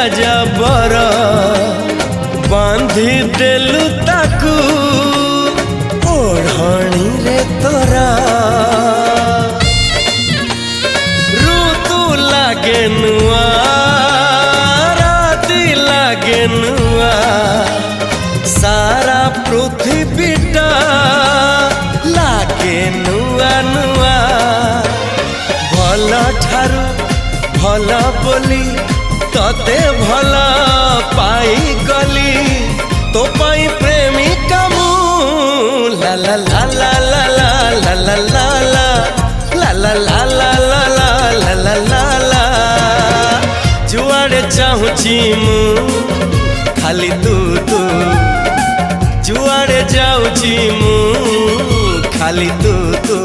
राजा बर बांधी देलु ताकू ओढ़णी रे तोरा ऋतु लागे नुआ राति लागे नुआ सारा पृथ्वीटा लागे नुआ नुआ भल ठारू भल बोली तते भल पाई गली तो पाई प्रेमिका मु ला ला ला ला ला ला ला ला ला ला ला ला ला ला ला ला ला जुआड़े चाहूची मु खाली तू तू जुआड़े जाऊची मु खाली तू तू।